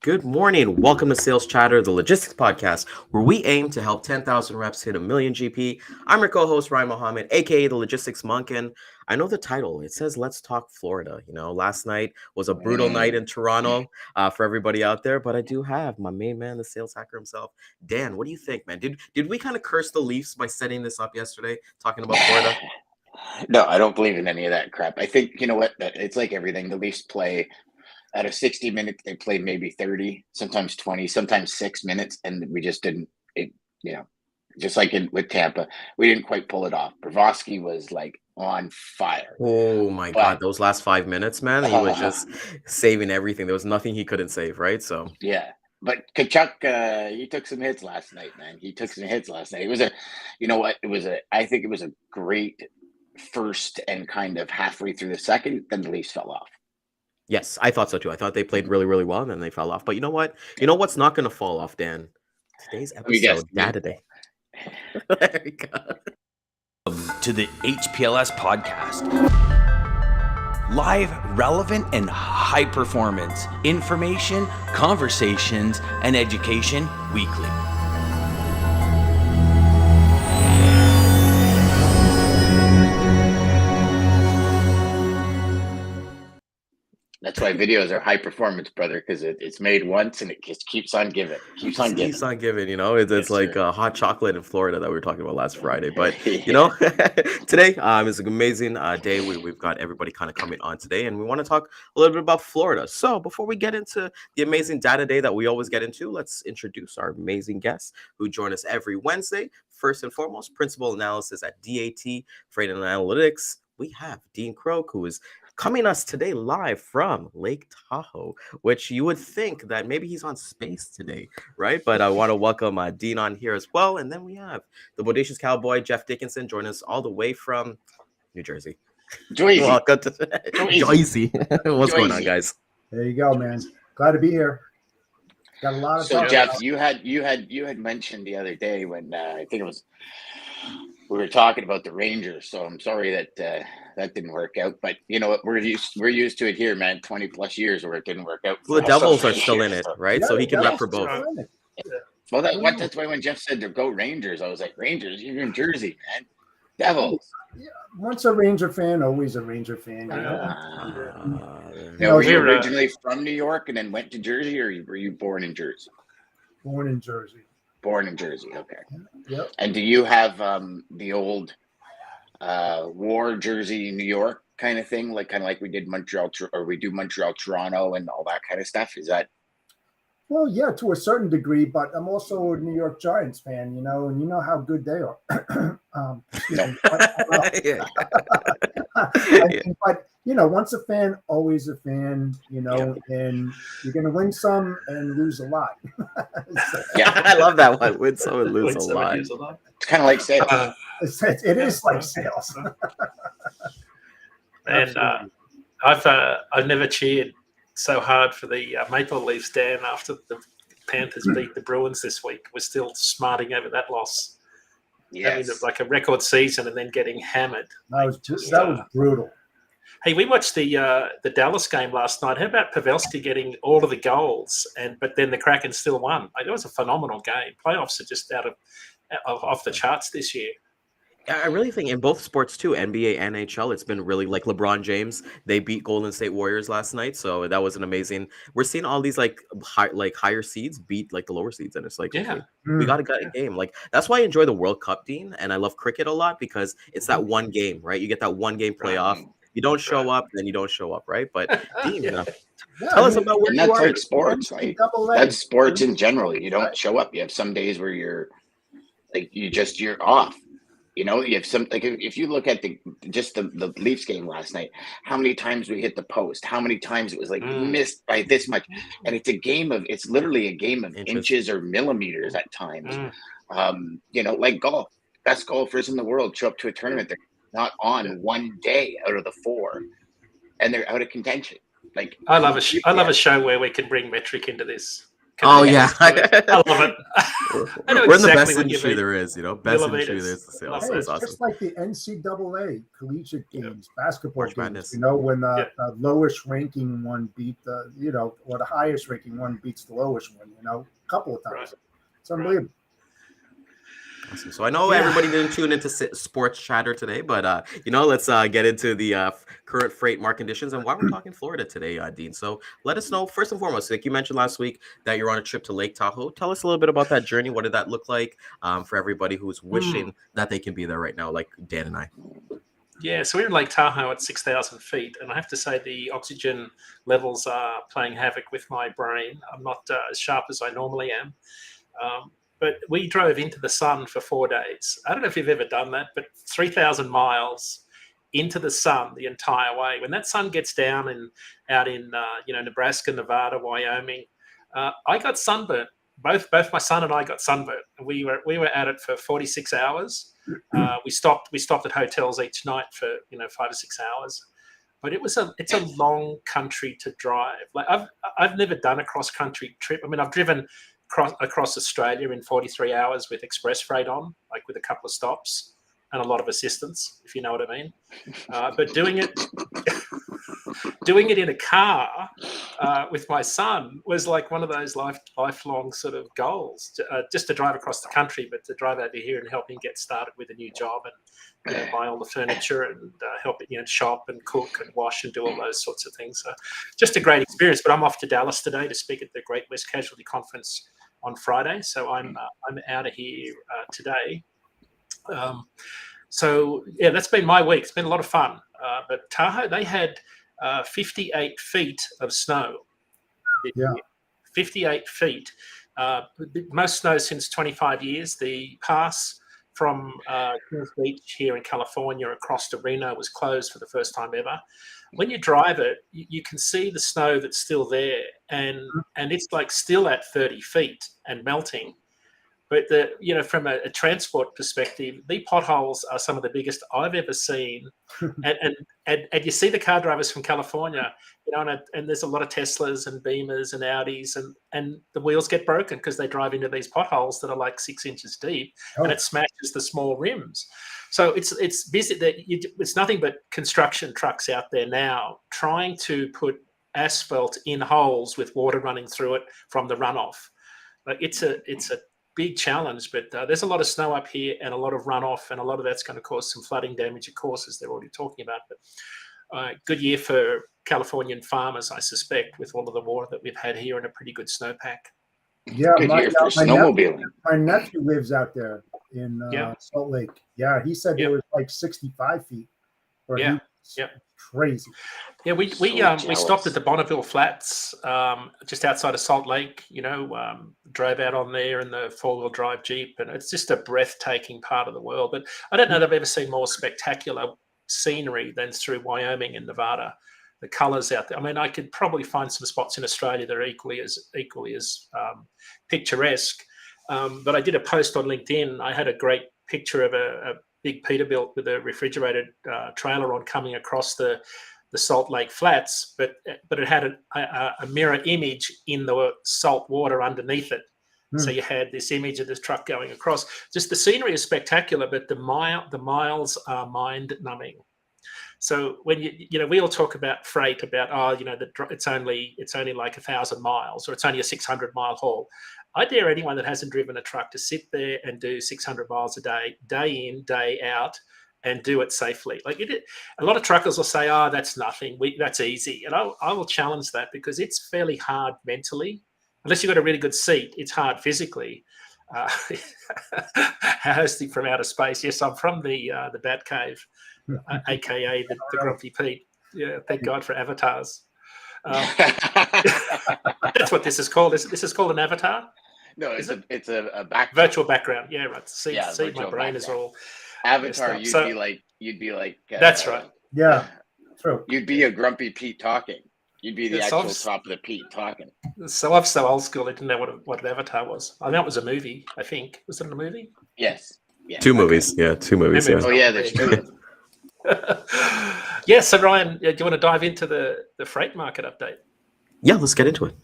Good morning. Welcome to Sales Chatter, the logistics podcast, where we aim to help 10,000 reps hit a million GP. I'm your co-host, Ryan Mohammed, aka the Logistics Monk, and I know the title. It says, Let's Talk Florida. You know, last night was a brutal night in Toronto for everybody out there, but I do have my main man, the sales hacker himself. Dan, what do you think, man? Did we kind of curse the Leafs by setting this up yesterday, talking about Florida? No, I don't believe in any of that crap. I think, you know what, it's like everything. The Leafs play out of 60 minutes, they played maybe 30, sometimes 20, sometimes 6 minutes, and we just didn't, just like with Tampa, we didn't quite pull it off. Bravosky was like on fire. Oh my God, those last 5 minutes, man, he was just saving everything. There was nothing he couldn't save, right? So yeah. But Kachuk, he took some hits last night, man. It was I think it was a great first and kind of halfway through the second, then the Leafs fell off. Yes, I thought so too. I thought they played really, really well, and then they fell off. But you know what? You know what's not going to fall off, Dan? Today's episode, Data Day. There we go. To the HPLS podcast. Live, relevant, and high performance information, conversations, and education weekly. That's why videos are high performance, brother, because it's made once and it just keeps on giving. Keeps on giving, you know. It's like hot chocolate in Florida that we were talking about last Friday. But, you know, today is an amazing day. We've got everybody kind of coming on today, and we want to talk a little bit about Florida. So before we get into the amazing data day that we always get into, let's introduce our amazing guests who join us every Wednesday. First and foremost, Principal Analysis at DAT, Freight and Analytics. We have Dean Croke, who is coming us today live from Lake Tahoe, which you would think that maybe he's on space today, right? But I want to welcome Dean on here as well. And then we have the Bodacious Cowboy, Jeff Dickinson, join us all the way from New Jersey. Joyzy. Welcome to Joyzy. What's going on, guys? There you go, man. Glad to be here. Got a lot of So Jeff, you had mentioned the other day when I think it was we were talking about the Rangers, so I'm sorry that that didn't work out. But you know what? We're used to it here, man. 20 plus years where it didn't work out. Well, the Devils are still in it, right? Yeah, so he can rep for both. Well, that's why when Jeff said to go Rangers, I was like, Rangers? You're in Jersey, man. Devils. Yeah. Once a Ranger fan, always a Ranger fan. You know? Were you originally from New York and then went to Jersey, or were you born in Jersey? Born in Jersey. Born in Jersey, okay. Yep. And do you have the old war Jersey, New York kind of thing, like we did Montreal, or we do Montreal, Toronto, and all that kind of stuff? Is that? Well, yeah, to a certain degree, but I'm also a New York Giants fan, you know, and you know how good they are. But you know, once a fan, always a fan, you know, and you're going to win some and lose a lot. I love that one. Win some and lose a lot. It's kind of like sales. It is like sales. And I've never cheered so hard for the Maple Leafs, Dan, after the Panthers beat the Bruins this week. We're still smarting over that loss. Yes. Having like a record season and then getting hammered. That was brutal. Hey, we watched the Dallas game last night. How about Pavelski getting all of the goals, but then the Kraken still won? It was a phenomenal game. Playoffs are just off the charts this year. I really think in both sports too, NBA, NHL, it's been really like LeBron James. They beat Golden State Warriors last night, so that was an amazing. We're seeing all these higher seeds beat like the lower seeds, and it's like, okay, we got to get a game. Like that's why I enjoy the World Cup, Dean, and I love cricket a lot because it's that one game, right? You get that one game playoff. You don't show up, then you don't show up, right? But Dean, tell us about where you are. That's like sports, right? That's sports in general. You don't show up. You have some days where you're off. You know, you have some, like if you look at the Leafs game last night, how many times we hit the post, how many times it was like missed by this much, and it's literally a game of inches or millimeters at times. You know, like golf, best golfers in the world show up to a tournament, they're not on one day out of the 4, and they're out of contention. Like I love a show where we can bring metric into this. Oh yeah, I love it. I know we're in the exactly best what you industry mean. there is. Best industry Millimeters. there is to say. Love So Hey, it's it's awesome. just like the NCAA collegiate games, basketball March games. Madness. When the lowest ranking one beat the, or the highest ranking one beats the lowest one. A couple of times. Right. It's unbelievable. Awesome. So I know everybody didn't tune into sports chatter today, but let's get into the current freight market conditions and why we're talking Florida today, Dean. So let us know first and foremost. Like you mentioned last week that you're on a trip to Lake Tahoe. Tell us a little bit about that journey. What did that look like for everybody who's wishing that they can be there right now, like Dan and I? Yeah, so we're in Lake Tahoe at 6,000 feet, and I have to say the oxygen levels are playing havoc with my brain. I'm not as sharp as I normally am. But we drove into the sun for 4 days. I don't know if you've ever done that, but 3,000 miles into the sun the entire way. When that sun gets down out in Nebraska, Nevada, Wyoming, I got sunburnt. Both my son and I got sunburnt. We were at it for 46 hours. We stopped at hotels each night for 5 or 6 hours. But it's a long country to drive. Like I've never done a cross country trip. I mean, I've driven across Australia in 43 hours with express freight on, like with a couple of stops and a lot of assistance, if you know what I mean. But doing it in a car with my son was like one of those lifelong sort of goals, just to drive across the country, but to drive over here and help him get started with a new job and buy all the furniture and help it, shop and cook and wash and do all those sorts of things. So just a great experience. But I'm off to Dallas today to speak at the Great West Casualty Conference on Friday. So I'm out of here today. So yeah, that's been my week. It's been a lot of fun. But Tahoe, they had 58 feet of snow. Yeah. 58 feet. Most snow since 25 years. The pass from Kings Beach here in California across to Reno was closed for the first time ever. When you drive it, you can see the snow that's still there, and it's like still at 30 feet and melting. But from a transport perspective, the potholes are some of the biggest I've ever seen. And you see the car drivers from California, and there's a lot of Teslas and Beamers and Audis, and the wheels get broken because they drive into these potholes that are like 6 inches deep, and it smashes the small rims. So it's busy. It's nothing but construction trucks out there now trying to put asphalt in holes with water running through it from the runoff. Like it's a big challenge, but there's a lot of snow up here and a lot of runoff, and a lot of that's going to cause some flooding damage, of course, as they're already talking about. But good year for Californian farmers, I suspect, with all of the water that we've had here and a pretty good snowpack. Yeah, Good year for snowmobiling. My nephew lives out there in Salt Lake. Yeah, he said there was like 65 feet. Crazy. Yeah, we stopped at the Bonneville Flats, just outside of Salt Lake. Drove out on there in the 4-wheel drive Jeep, and it's just a breathtaking part of the world. But I don't know that I've ever seen more spectacular scenery than through Wyoming and Nevada. The colors out there. I mean, I could probably find some spots in Australia that are equally as picturesque. But I did a post on LinkedIn. I had a great picture of a big Peterbilt with a refrigerated trailer on coming across the Salt Lake Flats, but it had a mirror image in the salt water underneath it. So you had this image of this truck going across. Just the scenery is spectacular, but the miles are mind-numbing. So when we all talk about freight, about it's only like 1,000 miles, or it's only a 600-mile haul. I dare anyone that hasn't driven a truck to sit there and do 600 miles a day, day in, day out, and do it safely. Like a lot of truckers will say, "Oh, that's nothing. That's easy," and I will challenge that, because it's fairly hard mentally. Unless you've got a really good seat, it's hard physically. Hosting from outer space. Yes, I'm from the Bat Cave, aka the Grumpy Pete. Yeah, thank God for avatars. That's what this is called. This is called an avatar. No, it's a background. Virtual background. Yeah, right. See, my brain background. Is all avatar. You'd be like. That's right. Yeah, true. You'd be a Grumpy Pete talking. You'd be the actual top of the Pete talking. So I'm so old school. I didn't know what an avatar was. I know it was a movie. I think was it a movie? Yes. Yeah. 2 movies. Yeah, 2 movies. Yeah. Oh yeah, that's true. Yeah. So Ryan, do you want to dive into the freight market update? Yeah, let's get into it.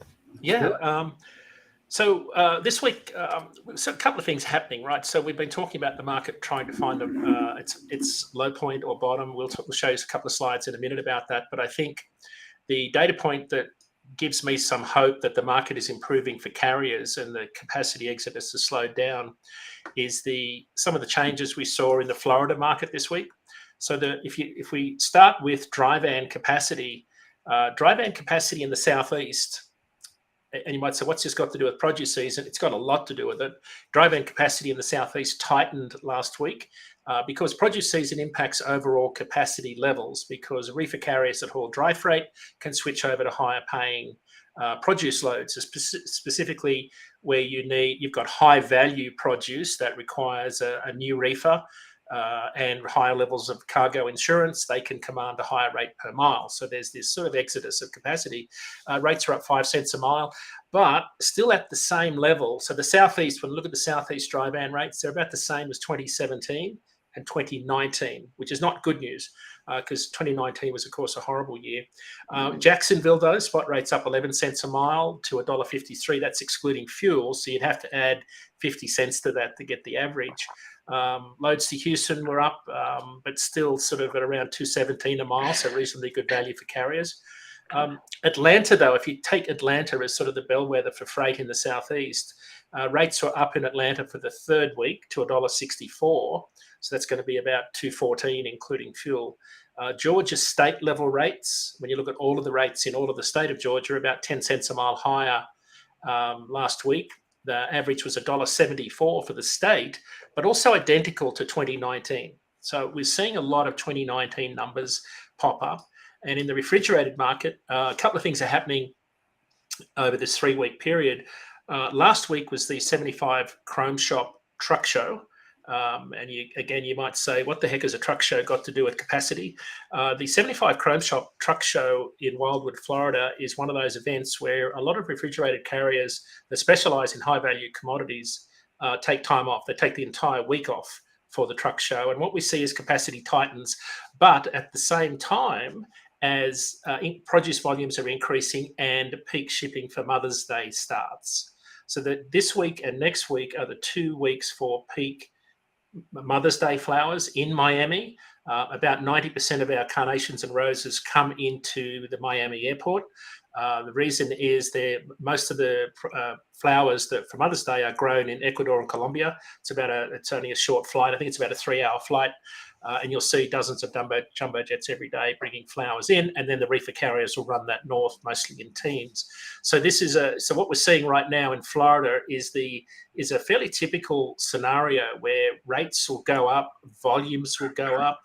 Yeah. So this week, so a couple of things happening, right? So we've been talking about the market trying to find its low point or bottom. We'll show you a couple of slides in a minute about that. But I think the data point that gives me some hope that the market is improving for carriers and the capacity exodus has slowed down is some of the changes we saw in the Florida market this week. So if we start with dry van capacity in the southeast. And you might say, what's this got to do with produce season? It's got a lot to do with it. Dry van capacity in the southeast tightened last week because produce season impacts overall capacity levels, because reefer carriers that haul dry freight can switch over to higher paying produce loads, specifically where you've got high value produce that requires a new reefer and higher levels of cargo insurance. They can command a higher rate per mile. So there's this sort of exodus of capacity. Rates are up 5 cents a mile, but still at the same level. So the southeast, when we look at the southeast dry van rates, they're about the same as 2017 and 2019, which is not good news because 2019 was, of course, a horrible year. Jacksonville, though, spot rates up 11 cents a mile to $1.53. That's excluding fuel. So you'd have to add 50 cents to that to get the average. Loads to Houston were up, but still sort of at around $2.17 a mile, so reasonably good value for carriers. Atlanta, though, if you take Atlanta as sort of the bellwether for freight in the southeast, rates were up in Atlanta for the third week to $1.64. So that's going to be about $2.14, including fuel. Georgia state level rates, when you look at all of the rates in all of the state of Georgia, are about 10 cents a mile higher last week. The average was $1.74 for the state, but also identical to 2019. So we're seeing a lot of 2019 numbers pop up. And in the refrigerated market, a couple of things are happening over this 3-week period. Last week was the 75 Chrome Shop Truck Show. And you might say, what the heck has a truck show got to do with capacity? The 75 Chrome Shop Truck Show in Wildwood, Florida is one of those events where a lot of refrigerated carriers that specialize in high value commodities take time off. They take the entire week off for the truck show. And what we see is capacity tightens, but at the same time as produce volumes are increasing and peak shipping for Mother's Day starts. So that this week and next week are the 2 weeks for peak Mother's Day flowers in Miami. About 90% of our carnations and roses come into the Miami airport. The reason is most of the flowers that for Mother's Day are grown in Ecuador and Colombia. It's only a short flight. I think it's about a 3-hour flight. And you'll see dozens of jumbo jets every day bringing flowers in, and then the reefer carriers will run that north, mostly in teams. So so what we're seeing right now in Florida is a fairly typical scenario where rates will go up, volumes will go up.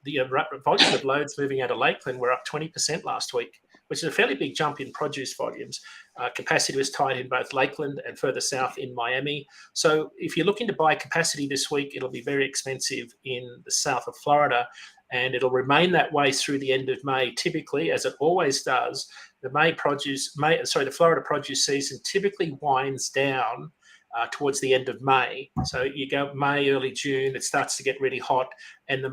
The volume of loads moving out of Lakeland were up 20% last week, which is a fairly big jump in produce volumes. Capacity was tight in both Lakeland and further south in Miami. So if you're looking to buy capacity this week, it'll be very expensive in the south of Florida, and it'll remain that way through the end of May, typically, as it always does. The Florida produce season typically winds down towards the end of May. So you go May, early June, it starts to get really hot, and the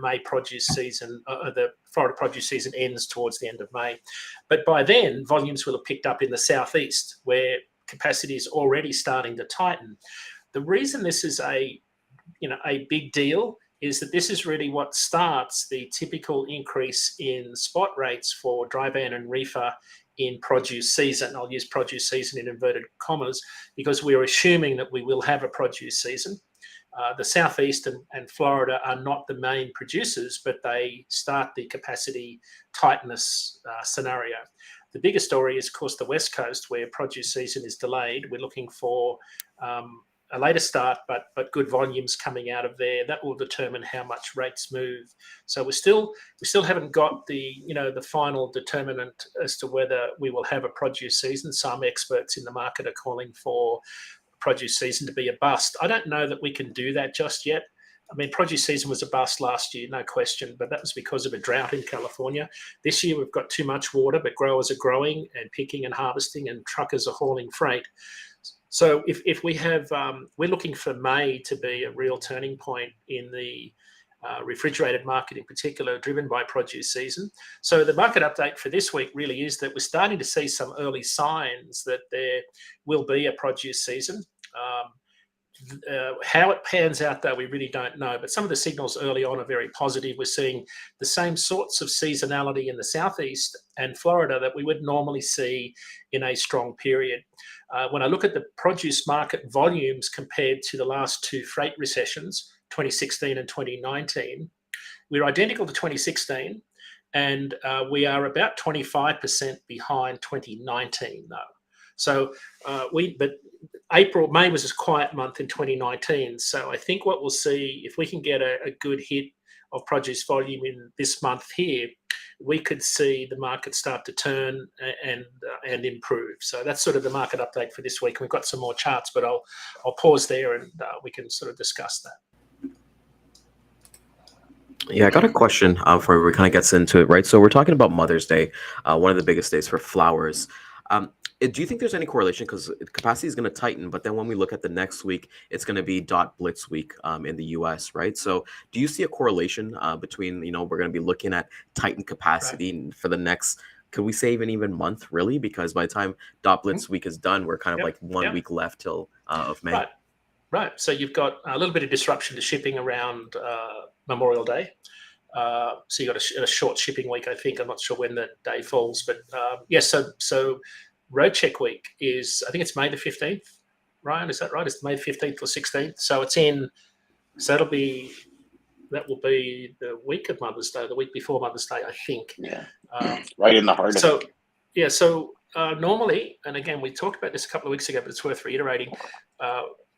Florida produce season ends towards the end of May. But by then, volumes will have picked up in the southeast, where capacity is already starting to tighten. The reason this is a big deal is that this is really what starts the typical increase in spot rates for dry van and reefer in produce season. I'll use produce season in inverted commas because we're assuming that we will have a produce season. The Southeast and Florida are not the main producers, but they start the capacity tightness scenario. The bigger story is, of course, the West Coast, where produce season is delayed. We're looking for a later start, but good volumes coming out of there. That will determine how much rates move. So we still haven't got the final determinant as to whether we will have a produce season. Some experts in the market are calling for produce season to be a bust. I don't know that we can do that just yet. I mean, produce season was a bust last year, no question, but that was because of a drought in California. This year we've got too much water, but growers are growing and picking and harvesting, and truckers are hauling freight. So if we have, we're looking for May to be a real turning point in the refrigerated market in particular, driven by produce season. So the market update for this week really is that we're starting to see some early signs that there will be a produce season. How it pans out, though, we really don't know. But some of the signals early on are very positive. We're seeing the same sorts of seasonality in the southeast and Florida that we would normally see in a strong period. When I look at the produce market volumes compared to the last two freight recessions, 2016 and 2019, we're identical to 2016, and we are about 25% behind 2019, though. So but May was a quiet month in 2019. So I think what we'll see, if we can get a good hit of produce volume in this month here, we could see the market start to turn and improve. So that's sort of the market update for this week. We've got some more charts, but I'll pause there and we can sort of discuss that. Yeah, I got a question before we kind of gets into it, right? So we're talking about Mother's Day, one of the biggest days for flowers. Do you think there's any correlation? Because capacity is going to tighten, but then when we look at the next week, it's going to be dot blitz week in the US, right? So do you see a correlation between, we're going to be looking at tightened capacity for the next, could we say even month, really? Because by the time dot blitz week is done, we're kind of like 1 week left till of May. Right. So you've got a little bit of disruption to shipping around Memorial Day. So you got a short shipping week, I think. I'm not sure when the day falls, but so road check week is, I think it's May the 15th, Ryan, is that right? It's May 15th or 16th. So that will be the week of Mother's Day, the week before Mother's Day, I think. Yeah. Right in the heart of it. Yeah, so normally, and again, we talked about this a couple of weeks ago, but it's worth reiterating.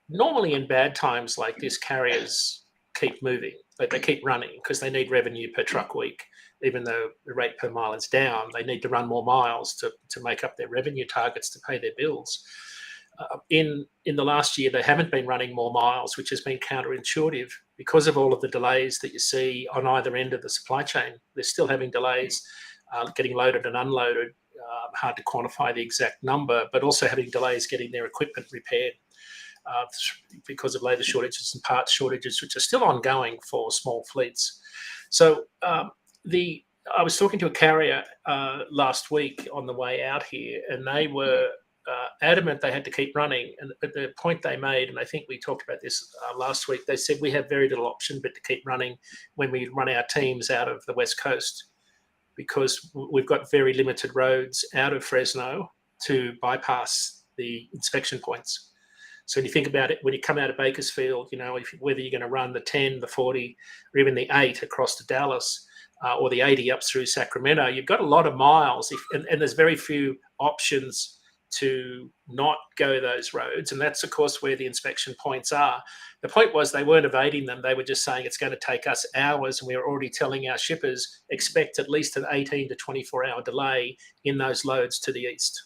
Normally in bad times like this, carriers keep moving, but they keep running because they need revenue per truck week. Even though the rate per mile is down, they need to run more miles to make up their revenue targets to pay their bills. In the last year, they haven't been running more miles, which has been counterintuitive because of all of the delays that you see on either end of the supply chain. They're still having delays getting loaded and unloaded. Hard to quantify the exact number, but also having delays getting their equipment repaired because of labour shortages and parts shortages, which are still ongoing for small fleets. So I was talking to a carrier last week on the way out here, and they were adamant they had to keep running. And but the point they made, and I think we talked about this last week, they said we have very little option but to keep running when we run our teams out of the West Coast, because we've got very limited roads out of Fresno to bypass the inspection points. So when you think about it, when you come out of Bakersfield, whether you're going to run the 10, the 40, or even the 8 across to Dallas, or the 80 up through Sacramento, you've got a lot of miles, and there's very few options to not go those roads. And that's, of course, where the inspection points are. The point was they weren't evading them. They were just saying it's going to take us hours, and we were already telling our shippers expect at least an 18 to 24-hour delay in those loads to the east.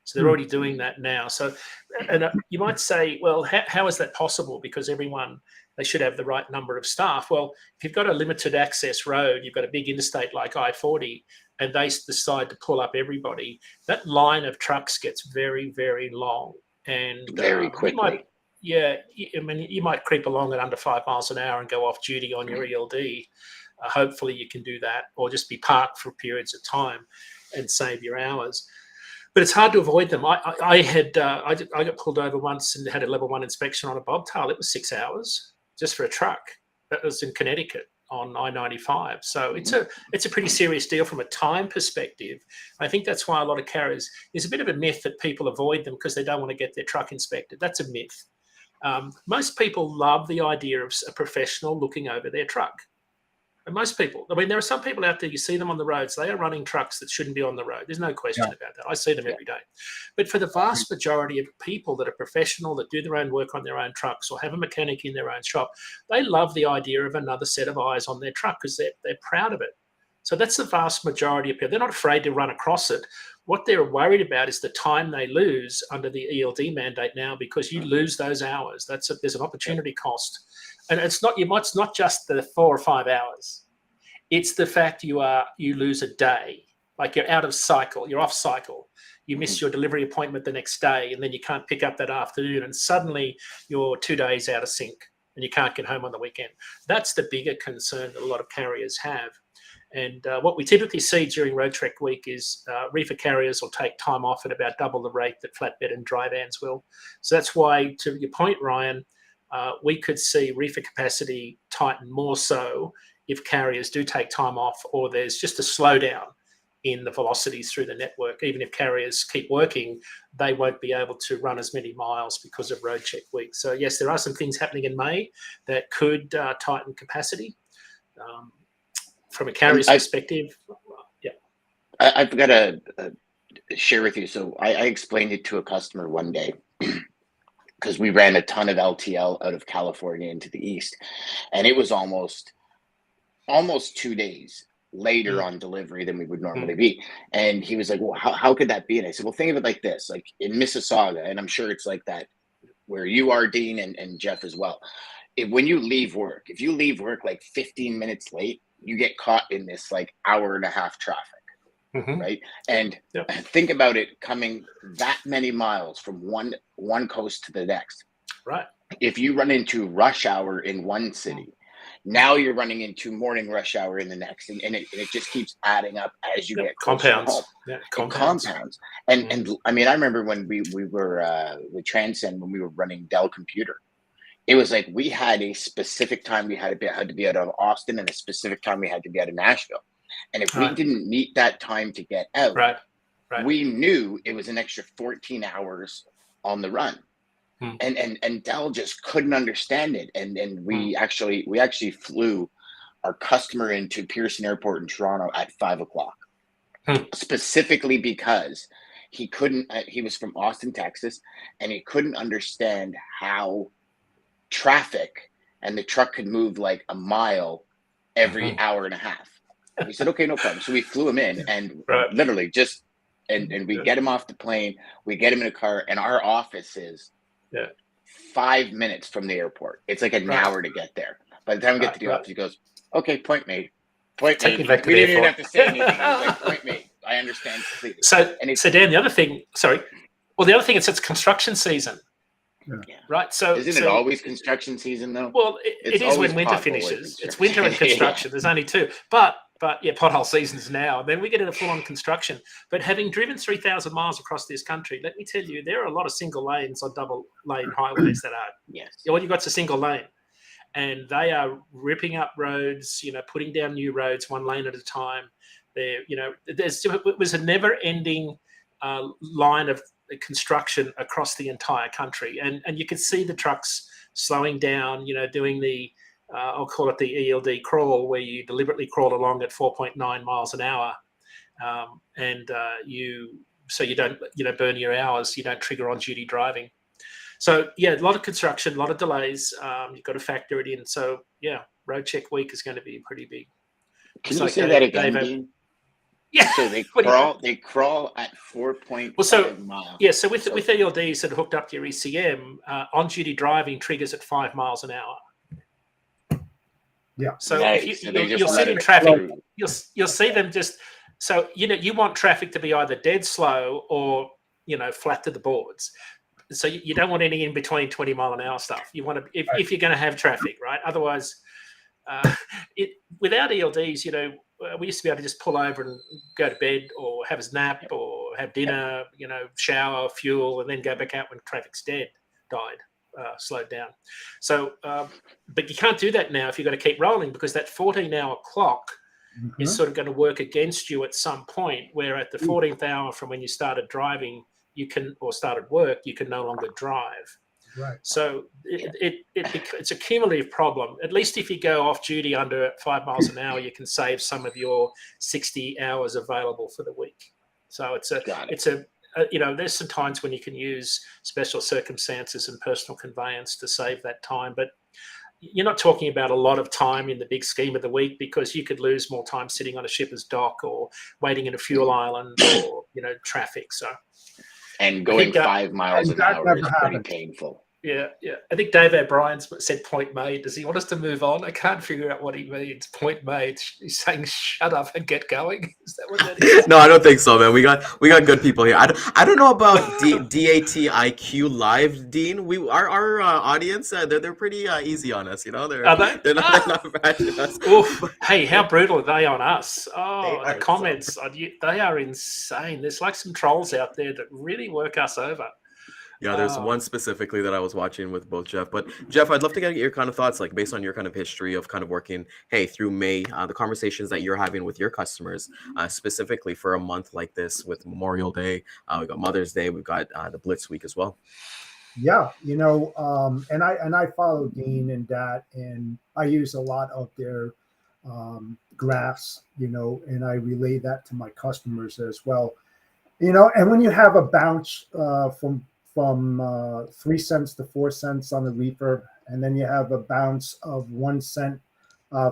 So they're already doing that now. So, and you might say, well, how is that possible? Because they should have the right number of staff. Well, if you've got a limited access road, you've got a big interstate like I-40, and they decide to pull up everybody, that line of trucks gets very, very long. And very quickly. You might creep along at under 5 miles an hour and go off duty on your ELD. Hopefully you can do that, or just be parked for periods of time and save your hours. But it's hard to avoid them. I got pulled over once and had a level 1 inspection on a bobtail. It was 6 hours just for a truck. That was in Connecticut on I-95. So it's a pretty serious deal from a time perspective. I think that's why a lot of carriers, there's a bit of a myth that people avoid them because they don't want to get their truck inspected. That's a myth. Most people love the idea of a professional looking over their truck. And most people, there are some people out there, you see them on the roads, they are running trucks that shouldn't be on the road. There's no question about that. I see them every day. But for the vast majority of people that are professional, that do their own work on their own trucks or have a mechanic in their own shop, they love the idea of another set of eyes on their truck because they're proud of it. So that's the vast majority of people. They're not afraid to run across it. What they're worried about is the time they lose under the ELD mandate now, because you lose those hours. There's an opportunity cost. And it's not just the 4 or 5 hours. It's the fact you lose a day, like you're out of cycle, you're off cycle. You miss your delivery appointment the next day, and then you can't pick up that afternoon, and suddenly you're 2 days out of sync. and you can't get home on the weekend. That's the bigger concern that a lot of carriers have. And what we typically see during Road Trek Week is reefer carriers will take time off at about double the rate that flatbed and dry vans will. So that's why, to your point, Ryan, we could see reefer capacity tighten more so if carriers do take time off, or there's just a slowdown in the velocities through the network. Even if carriers keep working, they won't be able to run as many miles because of Road Check Week. So yes, there are some things happening in May that could tighten capacity. From a carrier's perspective, yeah. I've got to share with you. So I explained it to a customer one day because we ran a ton of LTL out of California into the East, and it was almost 2 days later on delivery than we would normally be. And he was like, well, how could that be? And I said, well, think of it like this, like in Mississauga, and I'm sure it's like that where you are, Dean, and Jeff as well. When you leave work, if you leave work like 15 minutes late, you get caught in this like hour and a half traffic, right? And think about it coming that many miles from one coast to the next. Right. If you run into rush hour in one city, now you're running into morning rush hour in the next, and it just keeps adding up as you get closer compounds. home. Yeah, compounds. And I mean, I remember when we were with Transcend, when we were running Dell Computer, it was like we had a specific time we had to be out of Austin, and a specific time we had to be out of Nashville. And if we didn't meet that time to get out, we knew it was an extra 14 hours on the run. And Dell just couldn't understand it. And we actually flew our customer into Pearson Airport in Toronto at 5:00, specifically because he couldn't. He was from Austin, Texas, and he couldn't understand how traffic and the truck could move like a mile every hour and a half. He said, okay, no problem. So we flew him in, and literally just and we get him off the plane, we get him in a car, and our office is 5 minutes from the airport. It's like an hour to get there. By the time we get to the office, he goes, okay, point made. Point made. We didn't even have to say anything. He was like, point made. I understand completely. So Dan, the other thing, the other thing is it's construction season. Right. So isn't it always construction season though? Well, it is when winter finishes. It's winter and construction. There's only two. But yeah, pothole season's now. Then we get into full on construction. But having driven 3,000 miles across this country, let me tell you, there are a lot of single lanes on double lane highways that are all you've got's a single lane. And they are ripping up roads, putting down new roads one lane at a time. It was a never ending line of construction across the entire country, and you could see the trucks slowing down, doing the I'll call it the ELD crawl, where you deliberately crawl along at 4.9 miles an hour, and you don't burn your hours, you don't trigger on duty driving. So a lot of construction, a lot of delays. You've got to factor it in. So Road Check Week is going to be pretty big. Can you say that again, Dean? Yeah. So they crawl at 4.5 miles. Yeah. So with ELDs that are hooked up to your ECM, on duty driving triggers at 5 miles an hour. Yeah. So if you'll sit in traffic, you'll see them just. So you want traffic to be either dead slow or flat to the boards. So you don't want any in between 20 mile an hour stuff. You want to if you're going to have traffic, right? Otherwise, without ELDs, we used to be able to just pull over and go to bed or have a nap or have dinner, shower, fuel, and then go back out when traffic's died, slowed down. So, but you can't do that now if you've got to keep rolling, because that 14-hour clock is sort of going to work against you at some point, where at the 14th hour from when you started driving, started work, you can no longer drive. Right. So it's a cumulative problem. At least if you go off duty under 5 miles an hour, you can save some of your 60 hours available for the week. So there's some times when you can use special circumstances and personal conveyance to save that time, but you're not talking about a lot of time in the big scheme of the week, because you could lose more time sitting on a shipper's dock or waiting in a fuel island or traffic. So. And going 5 miles an hour is pretty painful. Yeah. I think Dave O'Brien's said point made. Does he want us to move on? I can't figure out what he means. Point made. He's saying shut up and get going. Is that what that is? No, I don't think so, man. We got good people here. I don't know about DATIQ Live, Dean. Our audience, they're pretty easy on us. You know, Are they? they're not bashing us. Oof. Hey, how brutal are they on us? They Oh, the are comments, they are insane. There's like some trolls out there that really work us over. Yeah, there's one specifically that I was watching with both Jeff. But Jeff, I'd love to get your kind of thoughts, like based on your kind of history of kind of working, hey, through May, the conversations that you're having with your customers, specifically for a month like this with Memorial Day, we got Mother's Day, we've got the Blitz Week as well. Yeah, and I follow Dean and that, and I use a lot of their graphs, and I relay that to my customers as well. And when you have a bounce from 3 cents to 4 cents on the reefer, and then you have a bounce of 1 cent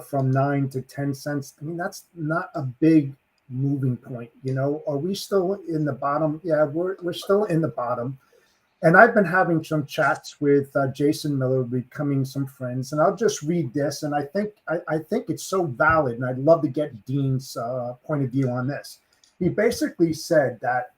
from 9 to 10 cents. I mean, that's not a big moving point. Are we still in the bottom? Yeah, we're still in the bottom. And I've been having some chats with Jason Miller, becoming some friends, and I'll just read this. And I think it's so valid, and I'd love to get Dean's point of view on this. He basically said that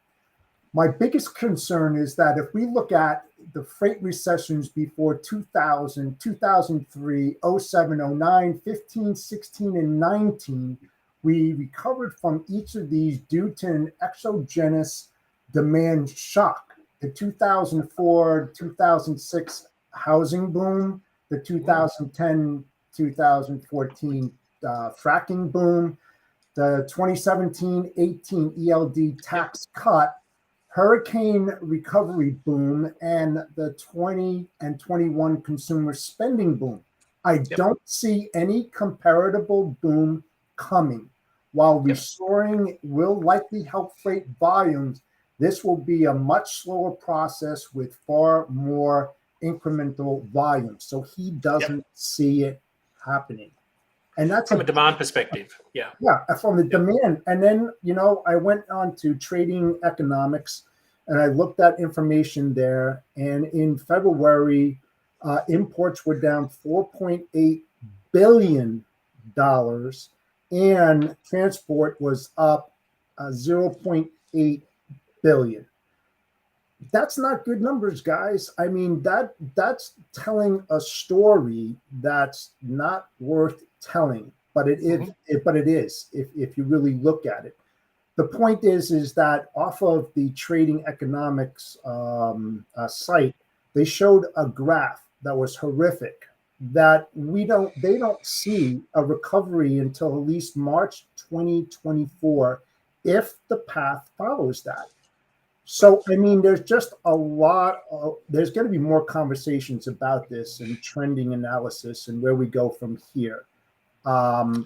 my biggest concern is that if we look at the freight recessions before 2000, 2003, 07, 09, 15, 16, and 19, we recovered from each of these due to an exogenous demand shock. The 2004, 2006 housing boom, the 2010, 2014 fracking boom, the 2017-18 ELD tax cut, hurricane recovery boom, and the 20 and 21 consumer spending boom. I don't see any comparable boom coming. While restoring will likely help freight volumes, this will be a much slower process with far more incremental volume. So he doesn't see it happening. And that's from a demand perspective. Yeah, from the demand. And then, I went on to Trading Economics and I looked at information there. And in February, imports were down $4.8 billion and transport was up 0.8 billion. That's not good numbers, guys. I mean, that's telling a story that's not worth telling, but it is. If you really look at it. The point is that off of the Trading Economics site, they showed a graph that was horrific. That they don't see a recovery until at least March 2024, if the path follows that. So, I mean, there's just there's going to be more conversations about this and trending analysis and where we go from here.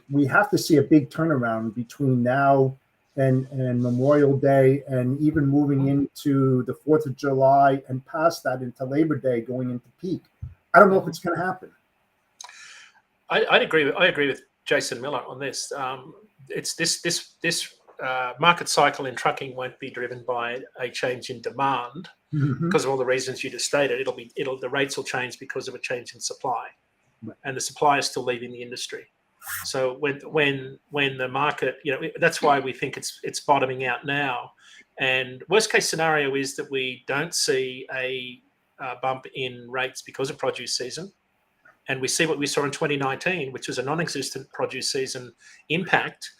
We have to see a big turnaround between now and Memorial Day, and even moving into the 4th of July and past that into Labor Day, going into peak. I don't know if it's going to happen. I agree with Jason Miller on this. It's this market cycle in trucking won't be driven by a change in demand because of all the reasons you just stated. The rates will change because of a change in supply, and the supply is still leaving the industry. So when the market, that's why we think it's bottoming out now. And worst case scenario is that we don't see a bump in rates because of produce season. And we see what we saw in 2019, which was a non-existent produce season impact,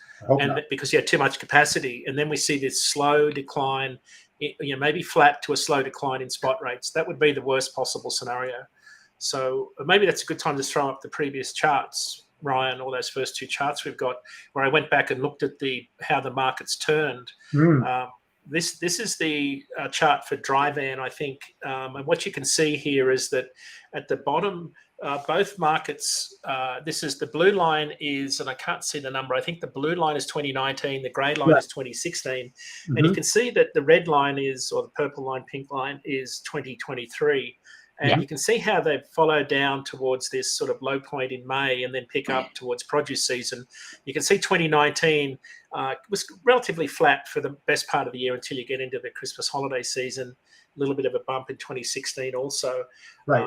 because you had too much capacity. And then we see this slow decline, maybe flat to a slow decline in spot rates. That would be the worst possible scenario. So maybe that's a good time to throw up the previous charts, Ryan, all those first two charts we've got, where I went back and looked at how the market's turned. This is the chart for dry van, I think. And what you can see here is that at the bottom, both markets, this is the blue line is, and I can't see the number, I think the blue line is 2019, the grey line is 2016. And you can see that the red line is, or the purple line, pink line is 2023. And you can see how they've followed down towards this sort of low point in May and then pick up towards produce season. You can see 2019 was relatively flat for the best part of the year until you get into the Christmas holiday season. A little bit of a bump in 2016 also. Right.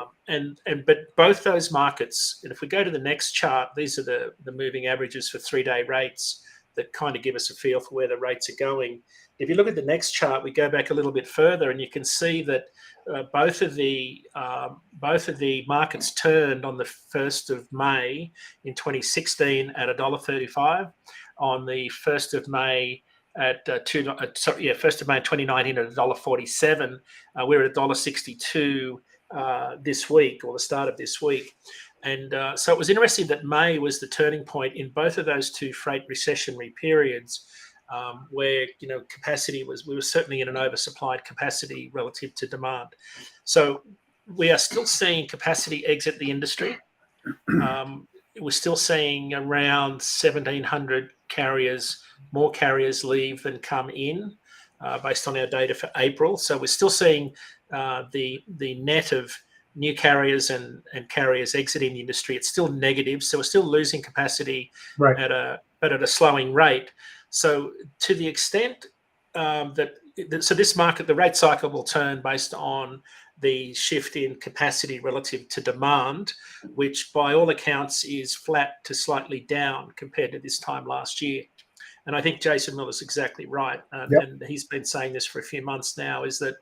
But both those markets, and if we go to the next chart, these are the moving averages for 3-day rates that kind of give us a feel for where the rates are going. If you look at the next chart, we go back a little bit further, and you can see that both of the markets turned on the 1st of May in 2016 at $1.35, on the 1st of May at 1st of May 2019 at $1.47. We're at $1.62 this week, or the start of this week. And so it was interesting that May was the turning point in both of those two freight recessionary periods, where capacity we were certainly in an oversupplied capacity relative to demand. So we are still seeing capacity exit the industry. We're still seeing around 1,700 carriers, more carriers leave than come in, based on our data for April. So we're still seeing the net of new carriers and carriers exiting the industry. It's still negative, so we're still losing capacity, Right. but at a slowing rate. So to the extent so this market, the rate cycle will turn based on the shift in capacity relative to demand, which by all accounts is flat to slightly down compared to this time last year. And I think Jason Miller's exactly right. And he's been saying this for a few months now, is that,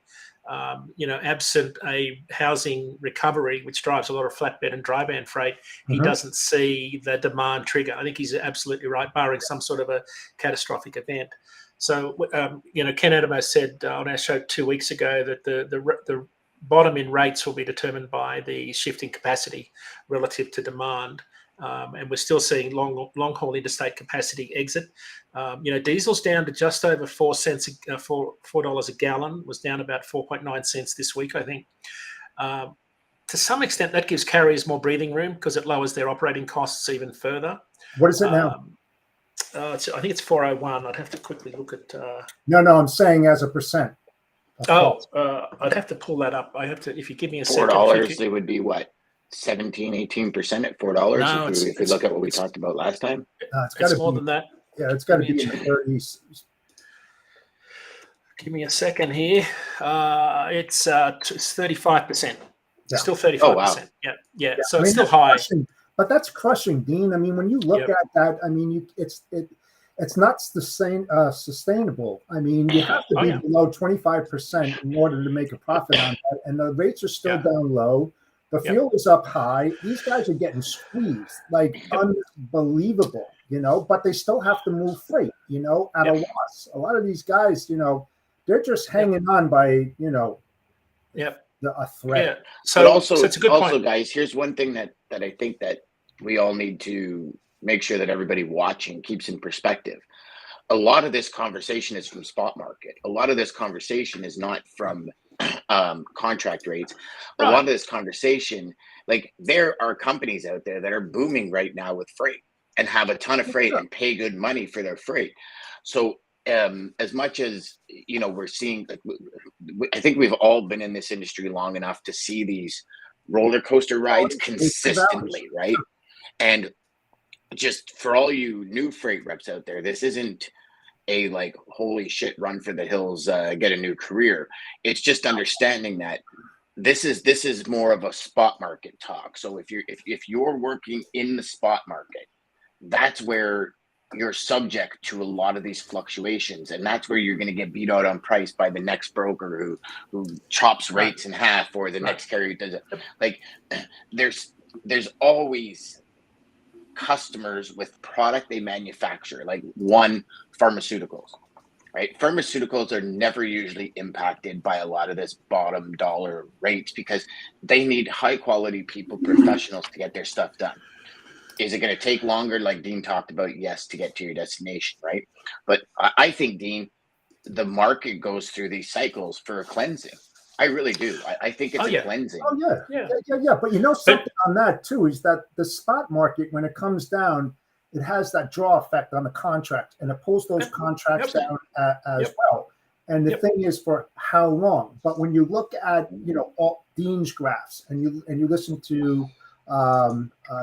absent a housing recovery, which drives a lot of flatbed and dry van freight, he doesn't see the demand trigger. I think he's absolutely right, barring some sort of a catastrophic event. So, Ken Adamo said on our show 2 weeks ago that the bottom in rates will be determined by the shifting capacity relative to demand. And we're still seeing long-haul interstate capacity exit. Diesel's down to just over $4 a gallon, was down about 4.9 cents this week, I think. To some extent, that gives carriers more breathing room because it lowers their operating costs even further. What is it now? I think it's 401. I'd have to quickly look at... No, I'm saying as a percent. I'd have to pull that up. I have to, if you give me a second. $4, it would be what? 17-18% at $4. No, if we look at what we talked about last time, it's more than that. Yeah, it's got to be in the 30s. Give me a second here. It's 35%. Yeah. Still 35%. Oh, wow. Yeah. So it's still high. But that's crushing, Dean. I mean, when you look at that, I mean, it's not sustainable. I mean, you have to be below 25% in order to make a profit on that, and the rates are still down low. The fuel is up high. These guys are getting squeezed, like unbelievable, but they still have to move freight, at a loss. A lot of these guys, they're just hanging on by, a threat. Yeah. So it's a good point. Guys, here's one thing that I think that we all need to make sure that everybody watching keeps in perspective. A lot of this conversation is from spot market. A lot of this conversation is not from contract rates. A lot of this conversation, like there are companies out there that are booming right now with freight and have a ton of freight and pay good money for their freight. So as much as we're seeing, I think we've all been in this industry long enough to see these roller coaster rides consistently, right? And just for all you new freight reps out there, this isn't a like holy shit run for the hills, get a new career. It's just understanding that this is more of a spot market talk. So if you're working in the spot market, that's where you're subject to a lot of these fluctuations, and that's where you're going to get beat out on price by the next broker who chops rates in half, or the next carrier does it. Like there's always customers with product they manufacture, like pharmaceuticals, right? Pharmaceuticals are never usually impacted by a lot of this bottom dollar rates because they need high quality people, professionals to get their stuff done. Is it going to take longer, like Dean talked about? Yes, to get to your destination, right? But I think, Dean, the market goes through these cycles for a cleansing. I really do. I think it's a cleansing. Oh, yeah. But something on that, too, is that the spot market, when it comes down, it has that draw effect on the contract, and it pulls those contracts down as well. And the Yep. thing is, for how long? But when you look at, all Dean's graphs, and you listen to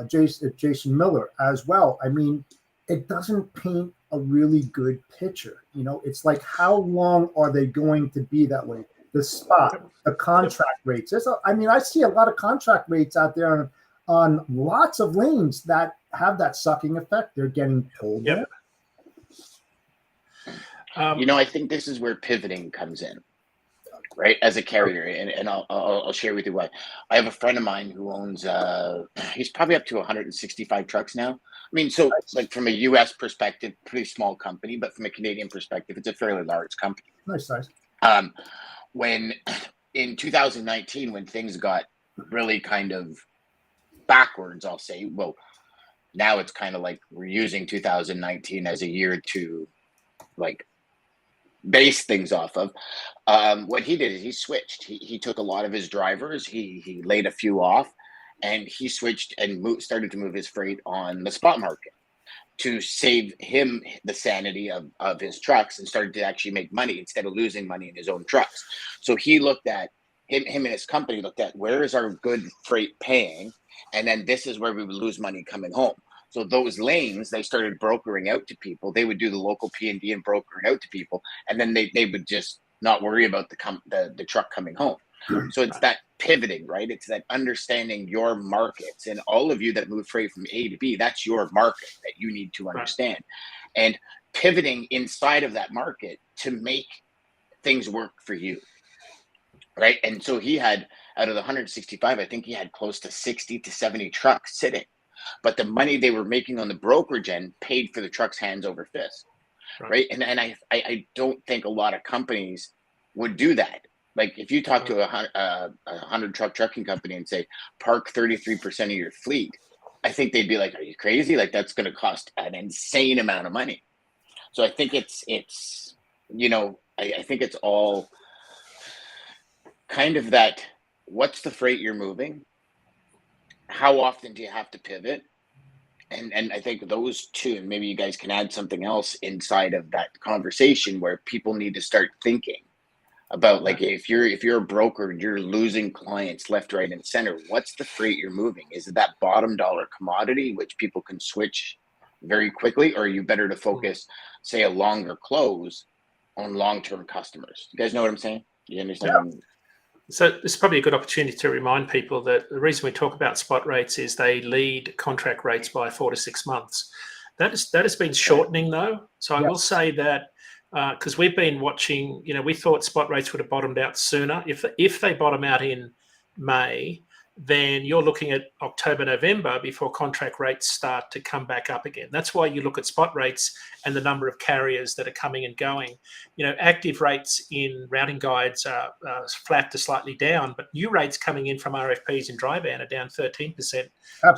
Jason Miller as well, I mean, it doesn't paint a really good picture. It's like, how long are they going to be that way? The spot, the contract rates. I see a lot of contract rates out there on lots of lanes that have that sucking effect. They're getting pulled in. I think this is where pivoting comes in, right? As a carrier, and I'll share with you why. I have a friend of mine who owns, he's probably up to 165 trucks now. I mean, so like from a U.S. perspective, pretty small company, but from a Canadian perspective, it's a fairly large company. Nice size. When in 2019, when things got really kind of backwards, I'll say, well, now it's kind of like we're using 2019 as a year to like base things off of. What he did is he switched. He took a lot of his drivers. He laid a few off, and he switched and started to move his freight on the spot market to save him the sanity of his trucks, and started to actually make money instead of losing money in his own trucks. So he looked at him and his company looked at, where is our good freight paying, and then this is where we would lose money coming home. So those lanes, they started brokering out to people. They would do the local P&D and brokering out to people, and then they would just not worry about the truck coming home. So it's that pivoting, right? It's that understanding your markets, and all of you that move freight from A to B, that's your market that you need to understand, and pivoting inside of that market to make things work for you, right? And so he had, out of the 165, I think he had close to 60 to 70 trucks sitting. But the money they were making on the brokerage end paid for the trucks hands over fist, right? And I don't think a lot of companies would do that. Like if you talk to a 100 trucking company and say, park 33% of your fleet, I think they'd be like, are you crazy? Like that's going to cost an insane amount of money. So I think it's I think it's all kind of that, what's the freight you're moving? How often do you have to pivot? And I think those two, and maybe you guys can add something else inside of that conversation where people need to start thinking about, like, if you're a broker and you're losing clients left, right, and center, what's the freight you're moving? Is it that bottom dollar commodity which people can switch very quickly, or are you better to focus, say, a longer close on long-term customers? You guys know what I'm saying? You understand? Yeah. So this is probably a good opportunity to remind people that the reason we talk about spot rates is they lead contract rates by 4 to 6 months. That has been shortening though. So I will say that because we've been watching, we thought spot rates would have bottomed out sooner. If they bottom out in May, then you're looking at October, November before contract rates start to come back up again. That's why you look at spot rates and the number of carriers that are coming and going. Active rates in routing guides are flat to slightly down, but new rates coming in from RFPs in dry van are down 13%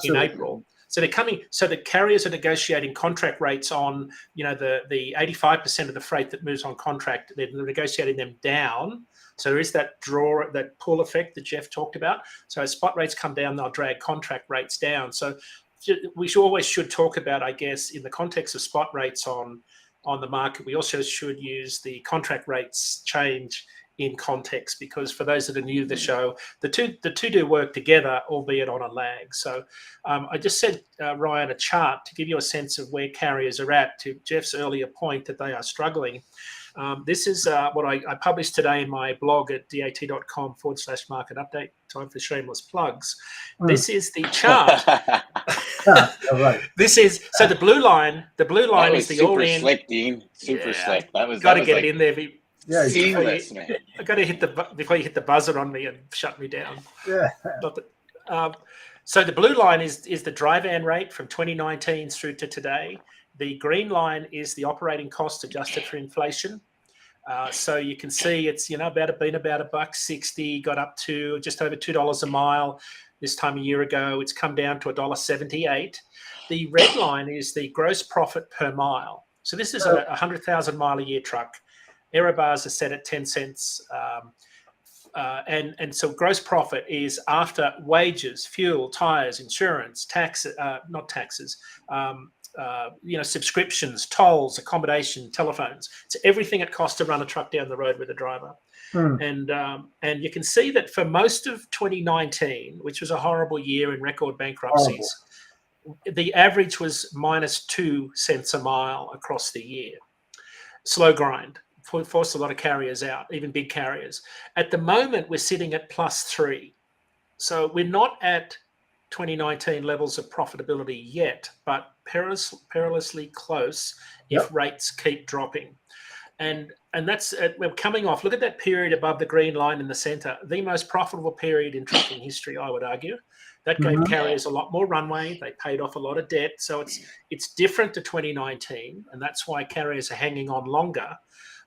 in April. So they're coming. So the carriers are negotiating contract rates on, the 85% of the freight that moves on contract. They're negotiating them down. So there is that pull effect that Jeff talked about. So as spot rates come down, they'll drag contract rates down. So we should talk about, I guess, in the context of spot rates on the market, we also should use the contract rates change in context, because for those that are new to the show, the two do work together, albeit on a lag. So I just said, Ryan, a chart to give you a sense of where carriers are at, to Jeff's earlier point that they are struggling. This is what I published today in my blog at dat.com/market update. Time for shameless plugs. This is the chart. Right. This is, so the blue line is the all-in. Super slick, Dean. Super slick. That was got to get like, it in there. seamless, man. I got to hit before you hit the buzzer on me and shut me down. Yeah. So the blue line is the dry van rate from 2019 through to today. The green line is the operating cost adjusted for inflation. So you can see it's been about $1.60, got up to just over $2 a mile this time a year ago. It's come down to $1.78. The red line is the gross profit per mile. So this is a 100,000 mile a year truck. Error bars are set at 10 cents. And so gross profit is after wages, fuel, tires, insurance, not taxes, subscriptions, tolls, accommodation, telephones. It's everything it costs to run a truck down the road with a driver. And you can see that for most of 2019, which was a horrible year in record bankruptcies, the average was -2 cents a mile across the year. Slow grind, forced a lot of carriers out, even big carriers. At the moment, we're sitting at +3. So we're not at 2019 levels of profitability yet, but perilously close if rates keep dropping. And that's we're coming off. Look at that period above the green line in the center, the most profitable period in trucking history, I would argue. That gave carriers a lot more runway. They paid off a lot of debt. So it's different to 2019, and that's why carriers are hanging on longer.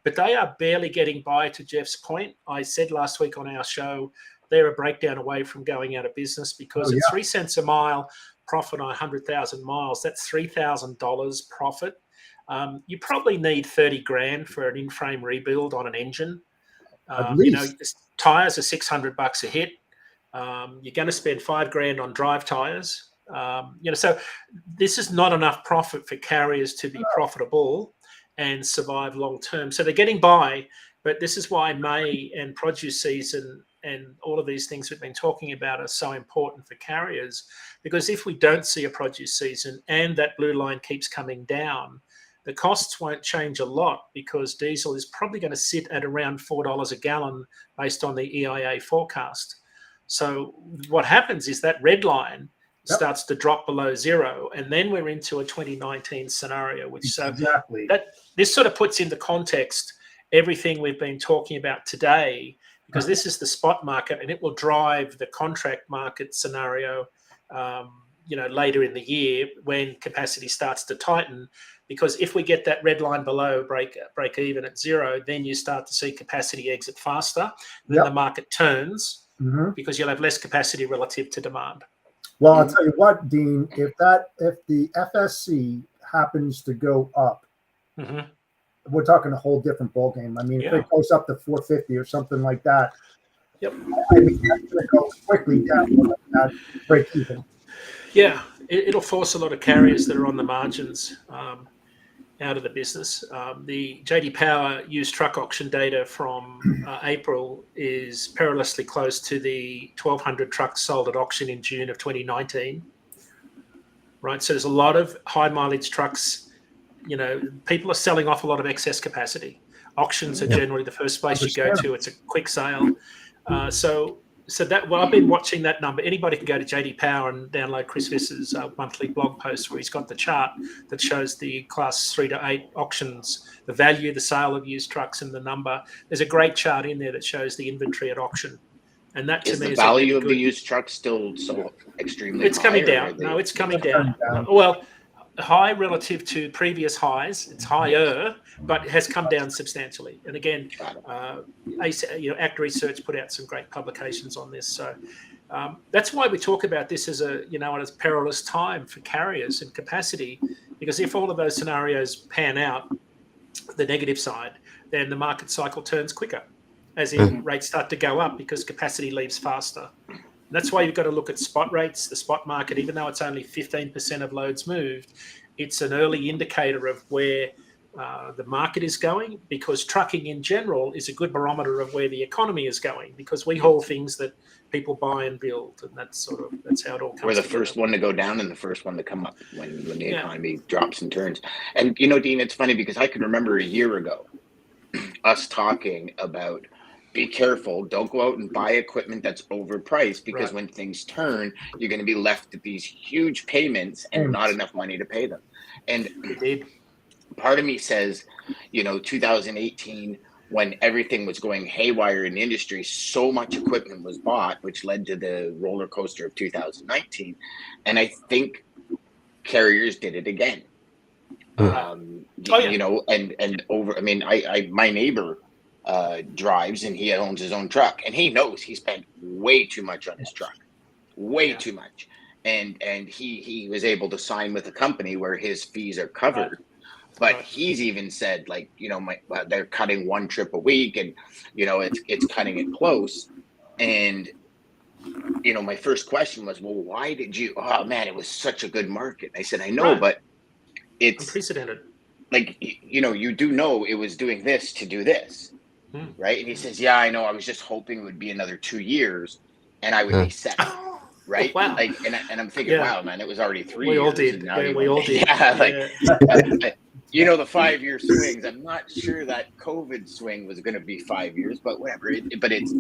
But they are barely getting by, to Jeff's point. I said last week on our show, they're a breakdown away from going out of business because at 3 cents a mile profit on 100,000 miles, that's $3,000 profit. You probably need 30 grand for an in-frame rebuild on an engine. Tires are $600 a hit. You're going to spend 5 grand on drive tires. So this is not enough profit for carriers to be profitable and survive long term. So they're getting by, but this is why May and produce season and all of these things we've been talking about are so important for carriers, because if we don't see a produce season and that blue line keeps coming down, the costs won't change a lot because diesel is probably going to sit at around $4 a gallon based on the EIA forecast. So what happens is that red line starts to drop below zero, and then we're into a 2019 scenario, which this sort of puts into context everything we've been talking about today, because this is the spot market and it will drive the contract market scenario later in the year when capacity starts to tighten. Because if we get that red line below break even at zero, then you start to see capacity exit faster. Then the market turns because you'll have less capacity relative to demand. Well, I'll tell you what, Dean, if the FSC happens to go up, we're talking a whole different ballgame. I mean, if it goes up to 450 or something like that, I mean, that's going to go quickly down that break even. Yeah, it'll force a lot of carriers that are on the margins out of the business. The JD Power used truck auction data from April is perilously close to the 1,200 trucks sold at auction in June of 2019. Right, so there's a lot of high mileage trucks. People are selling off a lot of excess capacity. Auctions are generally the first place you go to. It's a quick sale. So that I've been watching that number. Anybody can go to JD Power and download Chris Visser's monthly blog post where he's got the chart that shows the class 3 to 8 auctions, the value, the sale of used trucks, and the number. There's a great chart in there that shows the inventory at auction, and that to me the is value of the used truck still so extremely. It's coming down. No, it's coming down. Well, high relative to previous highs. It's higher, but it has come down substantially. And again, ACT Research put out some great publications on this. So that's why we talk about this as a perilous time for carriers and capacity, because if all of those scenarios pan out, the negative side, then the market cycle turns quicker, as in rates start to go up because capacity leaves faster. That's why you've got to look at spot rates, the spot market. Even though it's only 15% of loads moved, it's an early indicator of where the market is going, because trucking in general is a good barometer of where the economy is going, because we haul things that people buy and build, and that's how it all comes. We're the together. first one to go down and the first one to come up when the economy drops and turns. And Dean, it's funny because I can remember a year ago us talking about, be careful, don't go out and buy equipment that's overpriced, because when things turn, you're going to be left with these huge payments and not enough money to pay them. And part of me says, 2018, when everything was going haywire in the industry, so much equipment was bought, which led to the roller coaster of 2019. And I think carriers did it again. And over, I mean, my neighbor drives, and he owns his own truck, and he knows he spent way too much on his truck, too much, and he was able to sign with a company where his fees are covered, but he's even said, like, they're cutting one trip a week, and it's cutting it close. And my first question was, well, why did you? Oh man, it was such a good market. I said, I know, but it's unprecedented. like, you do know it was doing this to do this, right? And he says, yeah, I know. I was just hoping it would be another 2 years and I would be set, right? Wow. Like, and I'm thinking, wow, man, it was already 3 We years. all did. And now Yeah, you we all want, did. yeah, like, Yeah. the 5-year swings. I'm not sure that COVID swing was going to be 5 years, but whatever. But it's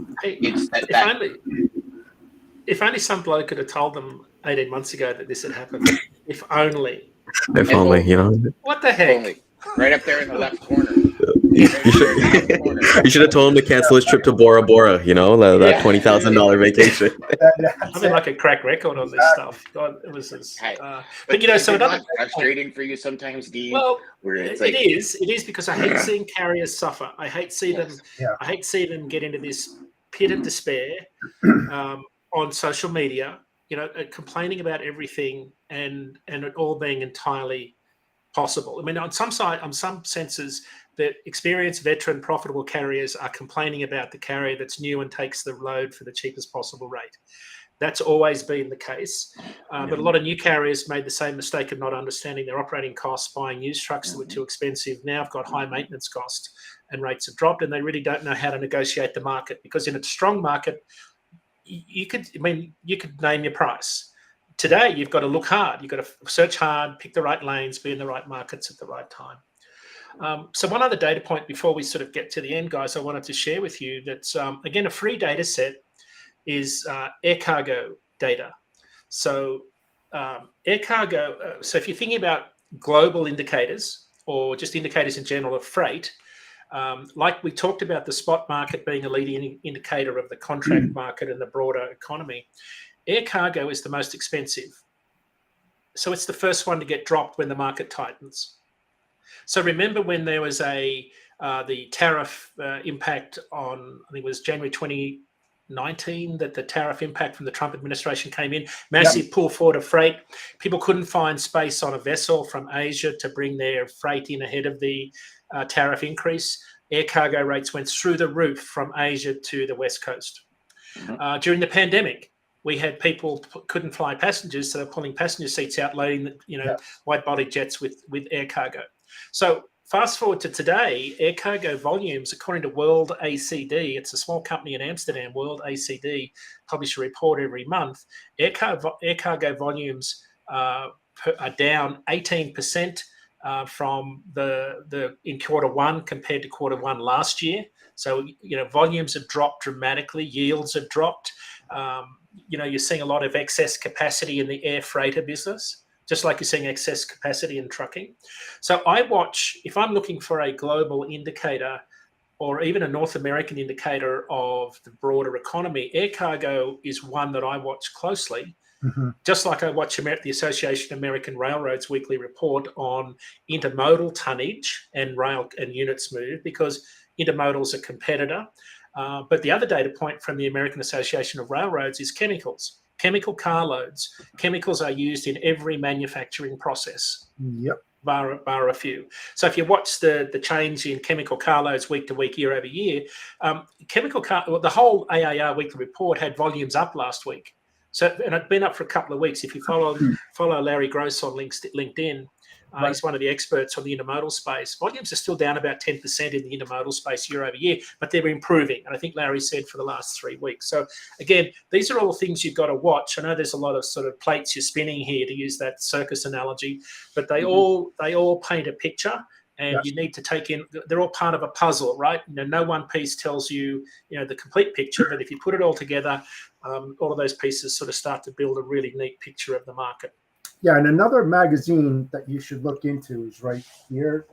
if only some bloke could have told them 18 months ago that this had happened. If only. If only, What the heck? only right up there in the left corner. You should have told him to cancel his trip to Bora Bora, that $20,000 vacation. I've been like a crack record on this stuff. God, it was just, but so another frustrating for you sometimes, Dean. Well, where it's it is because I hate seeing carriers suffer. I hate seeing them get into this pit of despair on social media, complaining about everything and it all being entirely possible. I mean, on some senses, the experienced, veteran, profitable carriers are complaining about the carrier that's new and takes the load for the cheapest possible rate. That's always been the case. But a lot of new carriers made the same mistake of not understanding their operating costs, buying used trucks that were too expensive. Now have got high maintenance costs and rates have dropped, and they really don't know how to negotiate the market, because in a strong market, you could name your price. Today, you've got to look hard. You've got to search hard, pick the right lanes, be in the right markets at the right time. So one other data point before we sort of get to the end, guys, I wanted to share with you that's, again, a free data set is air cargo data. So air cargo, so if you're thinking about global indicators or just indicators in general of freight, like we talked about the spot market being a leading indicator of the contract market and the broader economy, air cargo is the most expensive. So it's the first one to get dropped when the market tightens. So remember when there was the tariff impact on, I think it was January 2019, that the tariff impact from the Trump administration came in, massive pull forward of freight. People couldn't find space on a vessel from Asia to bring their freight in ahead of the tariff increase. Air cargo rates went through the roof from Asia to the West Coast. During the pandemic, we had people couldn't fly passengers, so they're pulling passenger seats out, loading wide-body jets with air cargo. So fast forward to today, air cargo volumes, according to World ACD, it's a small company in Amsterdam, World ACD, publish a report every month. Air cargo volumes are down 18% from in quarter one compared to quarter one last year. So volumes have dropped dramatically, yields have dropped. You're seeing a lot of excess capacity in the air freighter business, just like you're seeing excess capacity in trucking. So I watch, if I'm looking for a global indicator or even a North American indicator of the broader economy, air cargo is one that I watch closely, just like I watch the Association of American Railroads weekly report on intermodal tonnage and rail and units moved, because intermodal is a competitor. But the other data point from the American Association of Railroads is chemicals. Chemical carloads. Chemicals are used in every manufacturing process. Bar a few. So if you watch the change in chemical carloads week to week, year over year, the whole AAR weekly report had volumes up last week. So, and it's been up for a couple of weeks. If you follow Larry Gross on LinkedIn, he's one of the experts on the intermodal space. Volumes are still down about 10% in the intermodal space year over year, but they're improving. And I think Larry said for the last 3 weeks. So again, these are all things you've got to watch. I know there's a lot of sort of plates you're spinning here, to use that circus analogy, but they all paint a picture. And you need to take in, they're all part of a puzzle, right? No one piece tells you, the complete picture, but if you put it all together, all of those pieces sort of start to build a really neat picture of the market. Yeah, and another magazine that you should look into is right here.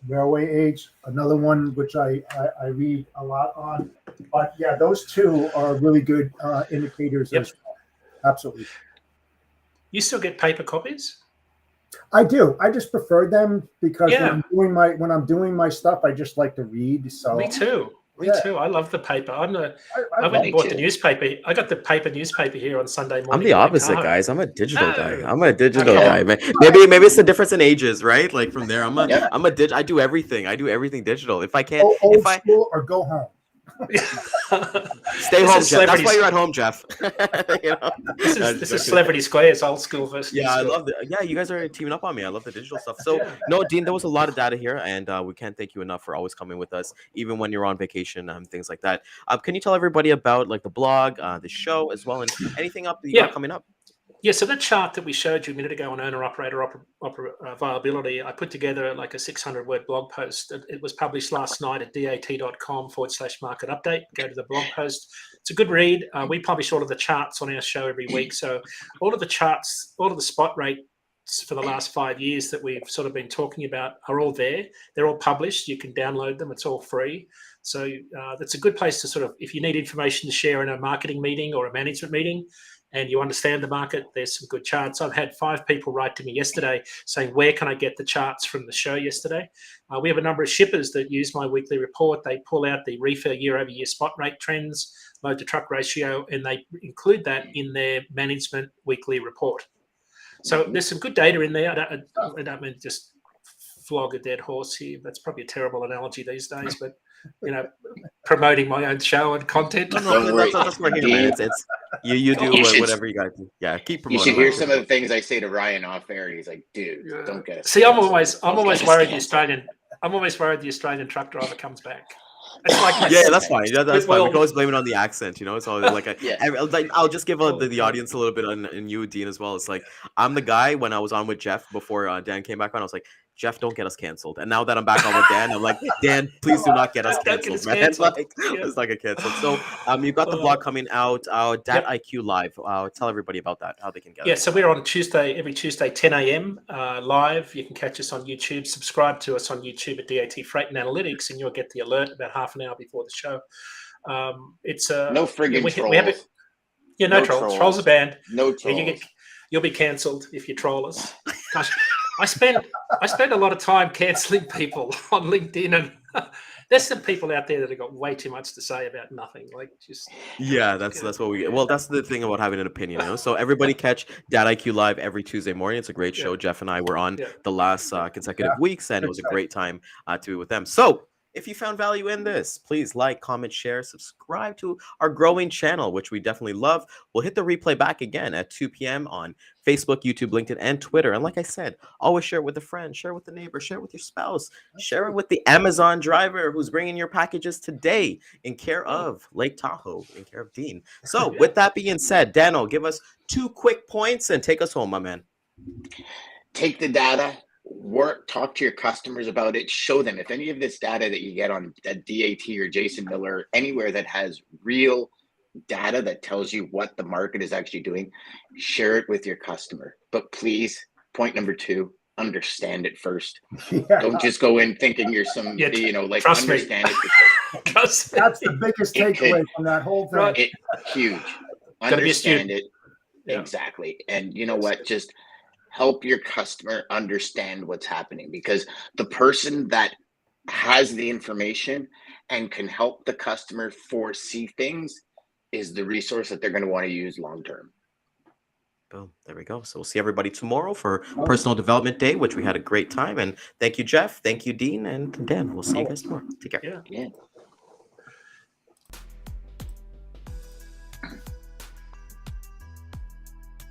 Railway Age, another one which I read a lot on. But yeah, those two are really good indicators as well. Absolutely. You still get paper copies? I do. I just prefer them because when I'm doing my stuff, I just like to read. So me too. Me too. I love the paper. I went and bought the newspaper. I got the paper newspaper here on Sunday morning. I'm the opposite, guys. I'm a digital guy. I'm a digital guy, man. Maybe it's the difference in ages, right? Like from there, I do everything. I do everything digital. If I can't, old school or go home. Stay home, Jeff. That's why you're at home, Jeff. You know? This is Celebrity Squares, old school versus Yeah, new I school. love it. Yeah, you guys are teaming up on me. I love the digital stuff. So, no, Dean, there was a lot of data here, and we can't thank you enough for always coming with us, even when you're on vacation, things like that. Can you tell everybody about like the blog, the show as well, and anything up that you got coming up? Yeah, so that chart that we showed you a minute ago on owner-operator viability, I put together like a 600-word blog post. It was published last night at dat.com/market update. Go to the blog post. It's a good read. We publish all of the charts on our show every week. So all of the charts, all of the spot rates for the last 5 years that we've sort of been talking about are all there. They're all published. You can download them. It's all free. So that's a good place to sort of, if you need information to share in a marketing meeting or a management meeting, and you understand the market, there's some good charts. I've had 5 people write to me yesterday saying, where can I get the charts from the show yesterday? We have a number of shippers that use my weekly report. They pull out the reefer year-over-year spot rate trends, load to truck ratio, and they include that in their management weekly report. So there's some good data in there. I don't mean just flog a dead horse here. That's probably a terrible analogy these days, but promoting my own show and content. Don't worry. That's what here, man. It's you do whatever you got to do. Yeah, keep promoting. You should hear some of the things I say to Ryan off air. He's like, dude, don't get us. See, I'm always worried I'm always worried the Australian truck driver comes back. It's like that's fine. Yeah, that's fine. We can always blame it on the accent, It's always like I'll just give the audience a little bit on you, Dean, as well. It's like I'm the guy when I was on with Jeff before Dan came back on. I was like, Jeff, don't get us canceled. And now that I'm back on with Dan, I'm like, Dan, please do not get us canceled, man. It's like a canceled. So you've got the blog coming out, Dat IQ Live. Tell everybody about that, how they can get it. Yeah, so we're on every Tuesday, 10 a.m. Live. You can catch us on YouTube. Subscribe to us on YouTube at DAT Freight and Analytics, and you'll get the alert about half an hour before the show. It's no friggin' trolls. No trolls. Trolls are banned. No trolls. You'll be cancelled if you troll us. Gosh, I spend a lot of time cancelling people on LinkedIn, and there's some people out there that have got way too much to say about nothing. Like just that's what we get. Well, that's the thing about having an opinion, So everybody catch Dat IQ Live every Tuesday morning. It's a great show. Jeff and I were on the last consecutive weeks, and it was a great time to be with them. So if you found value in this, please like, comment, share, subscribe to our growing channel, which we definitely love. We'll hit the replay back again at 2 p.m. on Facebook, YouTube, LinkedIn, and Twitter. And like I said, always share it with a friend, share it with a neighbor, share it with your spouse, share it with the Amazon driver who's bringing your packages today in care of Lake Tahoe, in care of Dean. So with that being said, Daniel, give us 2 quick points and take us home, my man. Take the data. Talk to your customers about it, show them if any of this data that you get on DAT or Jason Miller, anywhere that has real data that tells you what the market is actually doing, share it with your customer. But please, point number 2, understand it first. Don't just go in thinking you're some, understand it. That's the biggest takeaway from that whole thing. Huge. Understand it. Yeah. Exactly. And you know what? Just help your customer understand what's happening, because the person that has the information and can help the customer foresee things is the resource that they're going to want to use long term. Boom. There we go. So we'll see everybody tomorrow for Personal Development Day, which we had a great time. And thank you, Jeff. Thank you, Dean. And Dan, we'll see you guys tomorrow. Take care. Yeah.